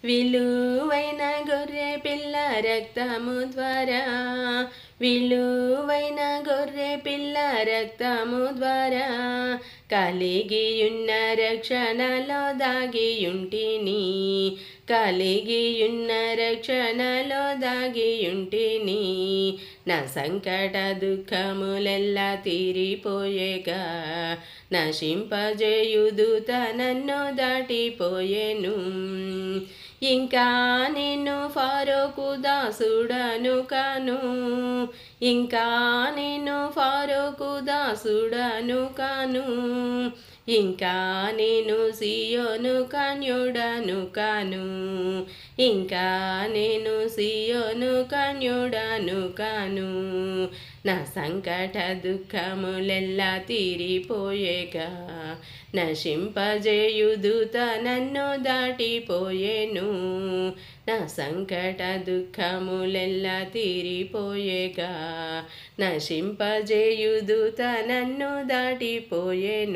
విలువైన గొర్రె పిల్ల రక్తము ద్వారా, విలువైన గొర్రె పిల్ల రక్తము ద్వారా కలిగియున్న రక్షణలో దాగియుంటిని, కలిగియున్న రక్షణలో దాగియుంటిని. నా సంకట దుఃఖములెల్లా తీరిపోయేగా, నశింపజేయుదూత నన్ను దాటిపోయెను. ఇంకా నేను ఫరోకు దాసుడను కాను, ఇంకా నేను ఫరోకు దాసుడను కాను, ఇంకా నేను సియోను కన్యుడను కాను, ఇంకా నేను సియోను కన్యుడను కాను. నా సంకట దుఃఖములెల్లా తీరిపోయేగా, నశింపజేయుదూత నన్ను దాటిపోయెను. నా సంకట దుఃఖములెల్లా తీరిపోయేగా, నశింపజేయుదూత నన్ను దాటిపోయెను.